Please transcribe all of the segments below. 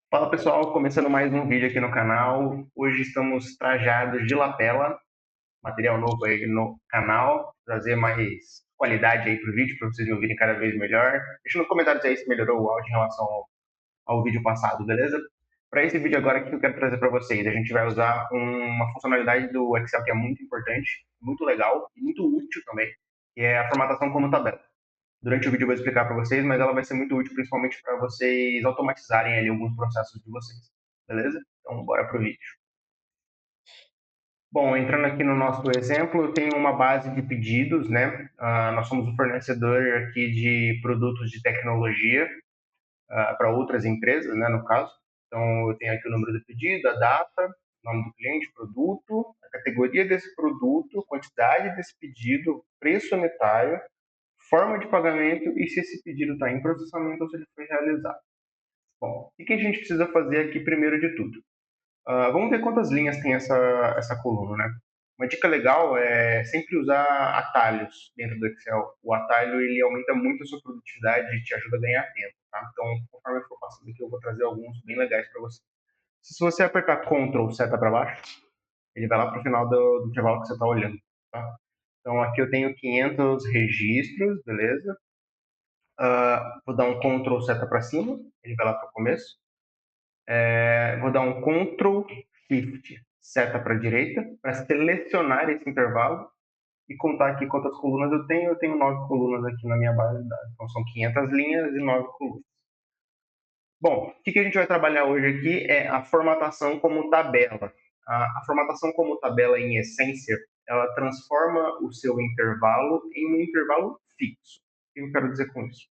Fala pessoal, começando mais um vídeo aqui no canal. Hoje estamos trajados de lapela, material novo aí no canal, trazer mais qualidade aí pro vídeo para vocês me ouvirem cada vez melhor. Deixa nos comentários aí se melhorou o áudio em relação ao vídeo passado, beleza? Para esse vídeo agora, o que eu quero trazer para vocês? A gente vai usar uma funcionalidade do Excel que é muito importante, muito legal e muito útil também, que é a formatação como tabela. Durante o vídeo eu vou explicar para vocês, mas ela vai ser muito útil principalmente para vocês automatizarem ali alguns processos de vocês, beleza? Então, bora pro vídeo. Bom, entrando aqui no nosso exemplo, eu tenho uma base de pedidos, né? Nós somos um fornecedor aqui de produtos de tecnologia para outras empresas, né, no caso. Então, eu tenho aqui o número do pedido, a data, o nome do cliente, produto, a categoria desse produto, quantidade desse pedido, preço unitário, forma de pagamento e se esse pedido está em processamento ou se ele foi realizado. Bom, o que a gente precisa fazer aqui primeiro de tudo? Vamos ver quantas linhas tem essa coluna, né? Uma dica legal é sempre usar atalhos dentro do Excel. O atalho ele aumenta muito a sua produtividade e te ajuda a ganhar tempo, tá? Então, conforme eu for passando aqui, eu vou trazer alguns bem legais para você. Se você apertar Ctrl seta para baixo, ele vai lá para o final do intervalo que você está olhando, tá? Então, aqui eu tenho 500 registros, beleza? Vou dar um Ctrl seta para cima, ele vai lá para o começo. Vou dar um Ctrl Shift seta para a direita para selecionar esse intervalo e contar aqui quantas colunas eu tenho. Eu tenho 9 colunas aqui na minha base de dados. Então são 500 linhas e 9 colunas. Bom, o que a gente vai trabalhar hoje aqui é a formatação como tabela. A formatação como tabela, em essência, ela transforma o seu intervalo em um intervalo fixo. O que eu quero dizer com isso?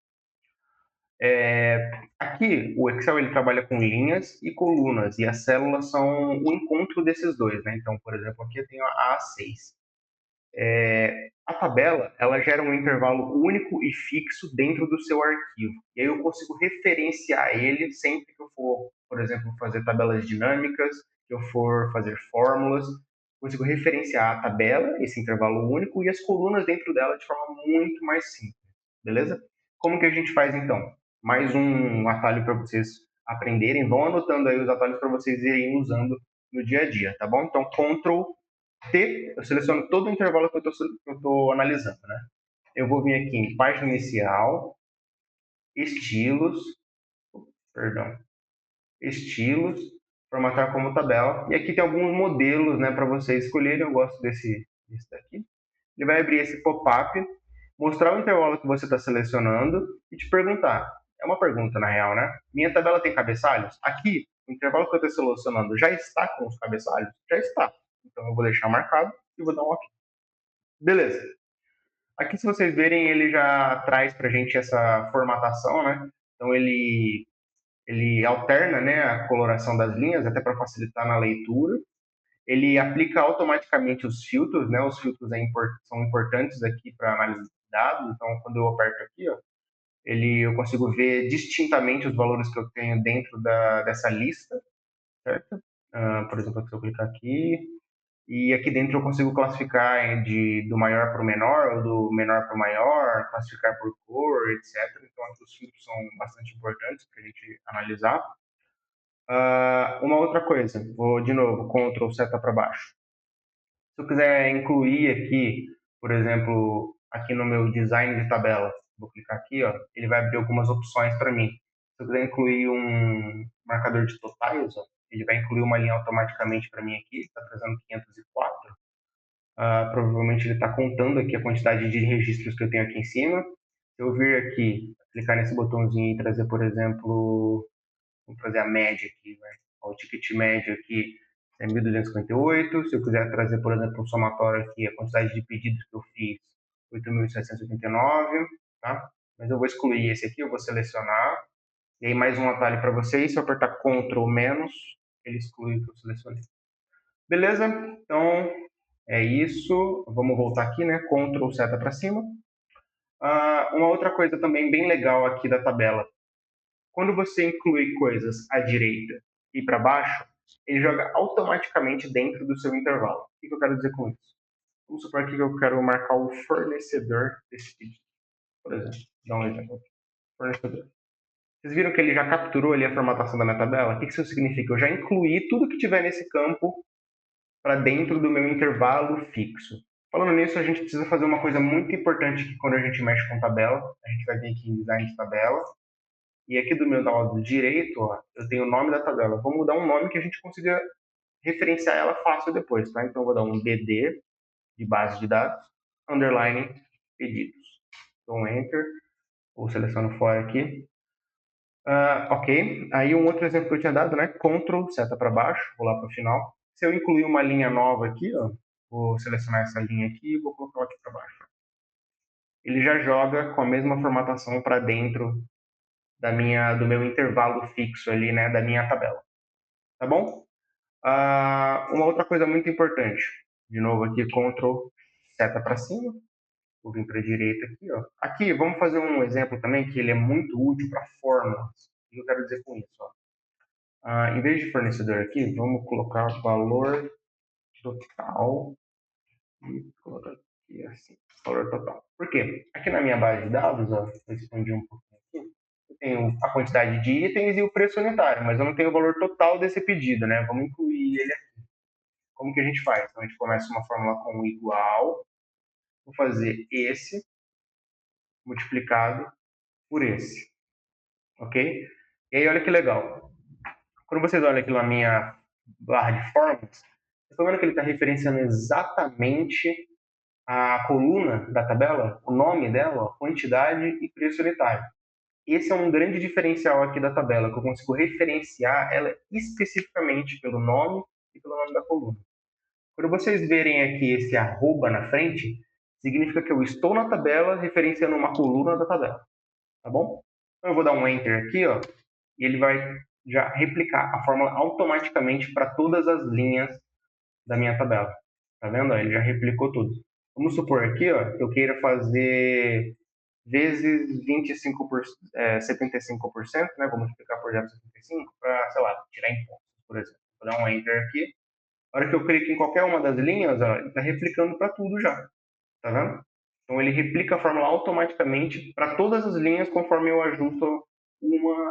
Aqui, o Excel ele trabalha com linhas e colunas, e as células são o encontro desses dois, né? Então, por exemplo, aqui eu tenho a A6. A tabela, ela gera um intervalo único e fixo dentro do seu arquivo. E aí eu consigo referenciar ele sempre que eu for, por exemplo, fazer tabelas dinâmicas, que eu for fazer fórmulas, consigo referenciar a tabela, esse intervalo único, e as colunas dentro dela de forma muito mais simples, beleza? Como que a gente faz então? Mais um atalho para vocês aprenderem, vão anotando aí os atalhos para vocês irem usando no dia a dia, tá bom? Então, Ctrl T, eu seleciono todo o intervalo que eu estou analisando, né? Eu vou vir aqui em página inicial, estilos, perdão, estilos, formatar como tabela. E aqui tem alguns modelos, né, para você escolher. Eu gosto desse daqui. Ele vai abrir esse pop-up, mostrar o intervalo que você está selecionando e te perguntar. É uma pergunta, na real, né? Minha tabela tem cabeçalhos? Aqui, o intervalo que eu estou selecionando já está com os cabeçalhos? Já está. Então eu vou deixar marcado e vou dar um OK. Beleza. Aqui, se vocês verem, ele já traz para a gente essa formatação, né? Então, ele alterna, né, a coloração das linhas, até para facilitar na leitura. Ele aplica automaticamente os filtros, né? Os filtros são importantes aqui para análise de dados. Então, quando eu aperto aqui, ó, eu consigo ver distintamente os valores que eu tenho dentro dessa lista, certo? Por exemplo, se eu clicar aqui, e aqui dentro eu consigo classificar do maior para o menor, ou do menor para o maior, classificar por cor, etc. Então, aqui os filtros são bastante importantes para a gente analisar. Uma outra coisa, vou de novo, Ctrl seta para baixo. Se eu quiser incluir aqui, por exemplo, aqui no meu design de tabela, vou clicar aqui, ó, ele vai abrir algumas opções para mim. Se eu quiser incluir um marcador de totais, ó, ele vai incluir uma linha automaticamente para mim aqui, está trazendo 504. Provavelmente ele está contando aqui a quantidade de registros que eu tenho aqui em cima. Se eu vir aqui, clicar nesse botãozinho e trazer, por exemplo, vamos trazer a média aqui, né? O ticket médio aqui é 1.258. Se eu quiser trazer, por exemplo, o somatório aqui, a quantidade de pedidos que eu fiz, 8.789, tá? Mas eu vou excluir esse aqui, eu vou selecionar. E aí mais um atalho para vocês, se eu apertar Ctrl menos, ele exclui o que eu selecionei. Beleza? Então, é isso. Vamos voltar aqui, né? Ctrl seta para cima. Uma outra coisa também bem legal aqui da tabela. Quando você inclui coisas à direita e para baixo, ele joga automaticamente dentro do seu intervalo. O que eu quero dizer com isso? Vamos supor aqui que eu quero marcar o fornecedor desse pedido, por exemplo. Dá um exemplo. Fornecedor. Vocês viram que ele já capturou ali a formatação da minha tabela? O que isso significa? Eu já incluí tudo que tiver nesse campo para dentro do meu intervalo fixo. Falando nisso, a gente precisa fazer uma coisa muito importante que quando a gente mexe com tabela, a gente vai vir aqui em design de tabela, e aqui do meu lado direito, ó, eu tenho o nome da tabela. Vou mudar um nome que a gente consiga referenciar ela fácil depois, tá? Então eu vou dar um BD de base de dados, underline pedidos. Dou um enter, ou seleciono fora aqui. Ok, aí um outro exemplo que eu tinha dado, né? Ctrl, seta para baixo, vou lá para o final. Se eu incluir uma linha nova aqui, ó, vou selecionar essa linha aqui e vou colocar aqui para baixo. Ele já joga com a mesma formatação para dentro do meu intervalo fixo ali, né? Da minha tabela. Tá bom? Uma outra coisa muito importante. De novo aqui, Ctrl, seta para cima. Vou vir para a direita aqui, ó. Aqui, vamos fazer um exemplo também que ele é muito útil para fórmulas. O que eu quero dizer com isso? Ó? Em vez de fornecedor aqui, vamos colocar valor total e colocar aqui assim, valor total. Por quê? Aqui na minha base de dados, ó, vou expandir um pouquinho aqui, eu tenho a quantidade de itens e o preço unitário, mas eu não tenho o valor total desse pedido, né? Vamos incluir ele aqui. Como que a gente faz? Então a gente começa uma fórmula com igual, vou fazer esse multiplicado por esse, ok? E aí olha que legal. Quando vocês olham aqui na minha barra de fórmulas, vocês estão vendo que ele está referenciando exatamente a coluna da tabela, o nome dela, quantidade e preço unitário. Esse é um grande diferencial aqui da tabela, que eu consigo referenciar ela especificamente pelo nome e pelo nome da coluna. Quando vocês verem aqui esse arroba na frente, significa que eu estou na tabela referenciando uma coluna da tabela, tá bom? Então eu vou dar um enter aqui, ó, e ele vai já replicar a fórmula automaticamente para todas as linhas da minha tabela. Tá vendo? Ele já replicou tudo. Vamos supor aqui, ó, que eu queira fazer vezes 75%, né? Vou multiplicar por 0,75 para, sei lá, tirar impostos, por exemplo. Vou dar um enter aqui. A hora que eu clico em qualquer uma das linhas, ó, ele está replicando para tudo já. Tá vendo? Então ele replica a fórmula automaticamente para todas as linhas conforme eu ajusto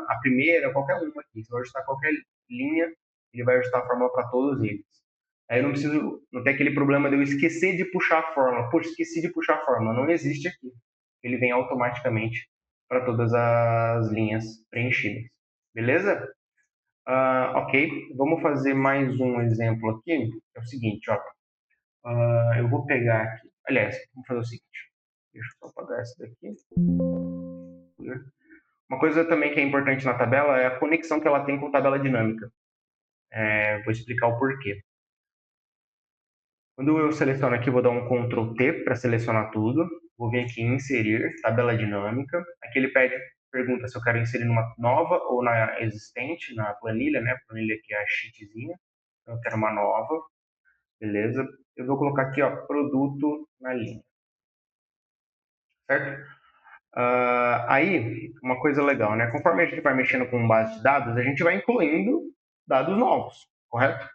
a primeira, qualquer uma aqui. Se eu ajustar qualquer linha, ele vai ajustar a fórmula para todos eles. Aí eu não tem aquele problema de eu esquecer de puxar a fórmula. Poxa, esqueci de puxar a fórmula. Não existe aqui. Ele vem automaticamente para todas as linhas preenchidas. Beleza? Ok, vamos fazer mais um exemplo aqui. É o seguinte, ó. Eu vou pegar aqui. Aliás, vamos fazer o seguinte. Deixa eu só apagar essa daqui. Uma coisa também que é importante na tabela é a conexão que ela tem com tabela dinâmica. Vou explicar o porquê. Quando eu seleciono aqui, vou dar um Ctrl T para selecionar tudo. Vou vir aqui em inserir, tabela dinâmica. Aqui ele pergunta se eu quero inserir numa nova ou na existente, na planilha, né? A planilha aqui é a sheetzinha. Então eu quero uma nova. Beleza? Eu vou colocar aqui, ó, produto na linha. Certo? Aí, uma coisa legal, né? Conforme a gente vai mexendo com base de dados, a gente vai incluindo dados novos, correto?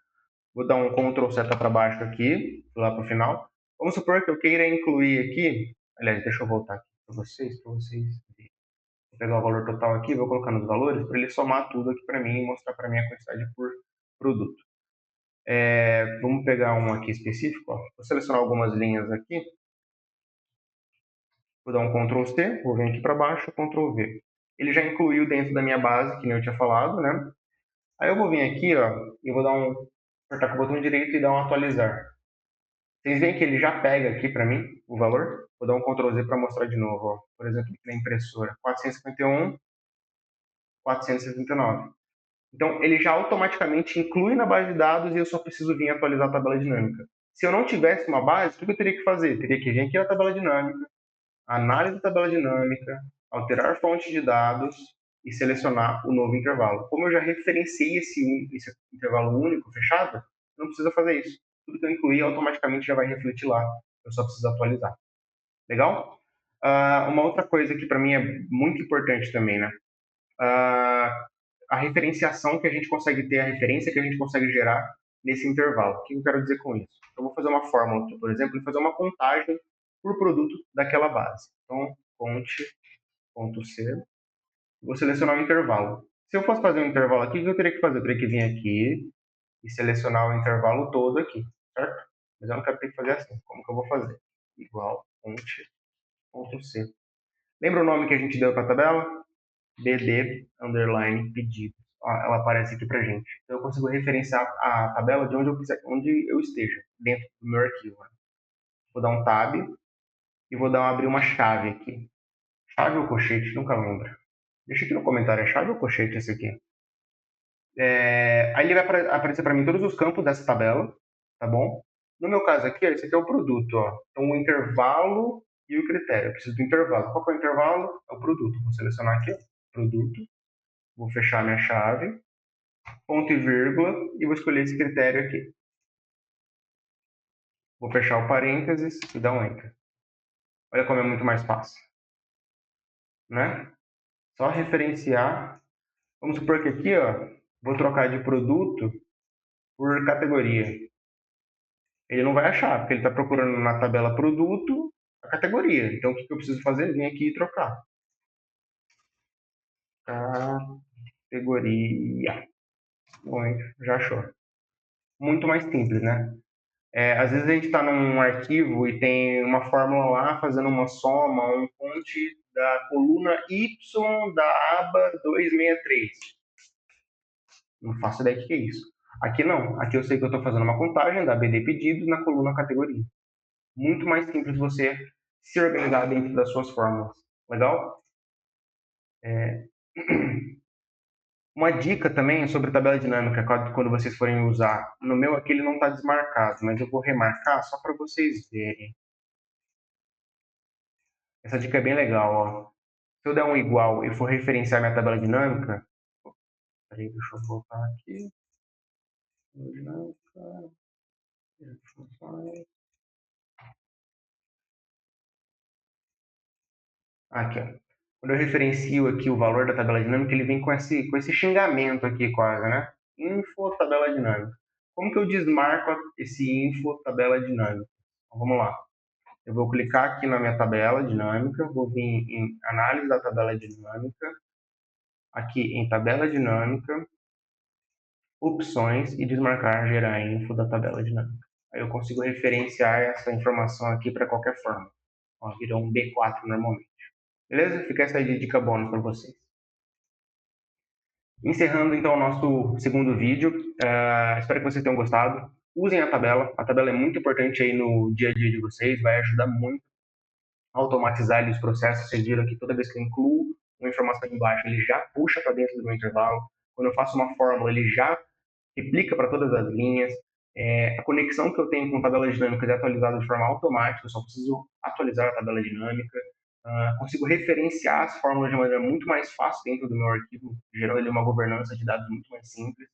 Vou dar um Ctrl seta para baixo aqui, lá para o final. Vamos supor que eu queira incluir aqui, aliás, deixa eu voltar aqui para vocês verem. Vou pegar o valor total aqui, vou colocar nos valores para ele somar tudo aqui para mim e mostrar para mim a quantidade por produto. Vamos pegar um aqui específico, ó. Vou selecionar algumas linhas aqui. Vou dar um Ctrl C, vou vir aqui para baixo, Ctrl V. Ele já incluiu dentro da minha base, que nem eu tinha falado, né? Aí eu vou vir aqui, ó, e vou apertar com o botão direito e dar um atualizar. Vocês veem que ele já pega aqui para mim o valor. Vou dar um Ctrl Z para mostrar de novo, ó. Por exemplo, aqui na impressora, 451, 479. Então, ele já automaticamente inclui na base de dados e eu só preciso vir atualizar a tabela dinâmica. Se eu não tivesse uma base, o que eu teria que fazer? Eu teria que vir aqui na tabela dinâmica, análise da tabela dinâmica, alterar fonte de dados e selecionar o novo intervalo. Como eu já referenciei esse intervalo único, fechado, não precisa fazer isso. Tudo que eu incluir automaticamente já vai refletir lá. Eu só preciso atualizar. Legal? Uma outra coisa que para mim é muito importante também, né? A referenciação que a gente consegue ter, a referência que a gente consegue gerar nesse intervalo. O que eu quero dizer com isso? Eu vou fazer uma fórmula aqui, por exemplo, e fazer uma contagem por produto daquela base. Então, conte.c Vou selecionar o intervalo. Se eu fosse fazer um intervalo aqui, o que eu teria que fazer? Eu teria que vir aqui e selecionar o intervalo todo aqui, certo? Mas eu não quero ter que fazer assim. Como que eu vou fazer? Igual, fonte, ponto C. Lembra o nome que a gente deu para a tabela? BD, underline, pedido. Ó, ela aparece aqui para gente. Então eu consigo referenciar a tabela de onde eu esteja, dentro do meu arquivo. Vou dar um tab e vou abrir uma chave aqui. Chave ou colchete? Nunca lembro. Deixa aqui no comentário, é chave ou colchete esse aqui? Aí ele vai aparecer para mim todos os campos dessa tabela, tá bom? No meu caso aqui, esse aqui é o produto, ó. Então o intervalo e o critério. Eu preciso do intervalo. Qual que é o intervalo? É o produto. Vou selecionar aqui, ó, produto. Vou fechar minha chave, ponto e vírgula, e vou escolher esse critério aqui. Vou fechar o parênteses e dar um enter. Olha como é muito mais fácil, né? Só referenciar. Vamos supor que aqui, ó, vou trocar de produto por categoria. Ele não vai achar, porque ele está procurando na tabela produto a categoria. Então, o que eu preciso fazer? Vir aqui e trocar. Categoria. Bom, já achou. Muito mais simples, né? Às vezes a gente está num arquivo e tem uma fórmula lá fazendo uma soma, um fonte da coluna Y da aba 263. Não faço ideia do que é isso. Aqui não. Aqui eu sei que eu estou fazendo uma contagem da BD pedidos na coluna categoria. Muito mais simples você se organizar dentro das suas fórmulas. Legal? É... Uma dica também sobre tabela dinâmica, quando vocês forem usar. No meu aqui ele não está desmarcado, mas eu vou remarcar só para vocês verem. Essa dica é bem legal, ó. Se eu der um igual e for referenciar minha tabela dinâmica, peraí, deixa eu voltar aqui. Dinâmica, funções. Aqui, ó. Quando eu referencio aqui o valor da tabela dinâmica, ele vem com esse xingamento aqui quase, né? Info tabela dinâmica. Como que eu desmarco esse info tabela dinâmica? Então, vamos lá. Eu vou clicar aqui na minha tabela dinâmica, vou vir em análise da tabela dinâmica, aqui em tabela dinâmica, opções e desmarcar gerar info da tabela dinâmica. Aí eu consigo referenciar essa informação aqui para qualquer forma. Ó, virou um B4 normalmente. Beleza? Fica essa aí de dica bônus para vocês. Encerrando então o nosso segundo vídeo, espero que vocês tenham gostado. Usem a tabela é muito importante aí no dia a dia de vocês, vai ajudar muito a automatizar ali os processos. Vocês viram que toda vez que eu incluo uma informação embaixo, ele já puxa para dentro do meu intervalo. Quando eu faço uma fórmula, ele já replica para todas as linhas. A conexão que eu tenho com tabelas dinâmicas é atualizada de forma automática, eu só preciso atualizar a tabela dinâmica. Consigo referenciar as fórmulas de maneira muito mais fácil dentro do meu arquivo, gerando ali uma governança de dados muito mais simples.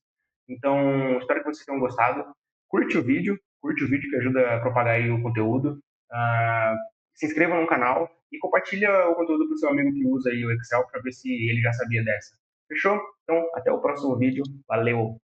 Então, espero que vocês tenham gostado. Curte o vídeo que ajuda a propagar aí o conteúdo. Se inscreva no canal e compartilha o conteúdo para o seu amigo que usa aí o Excel para ver se ele já sabia dessa. Fechou? Então, até o próximo vídeo. Valeu!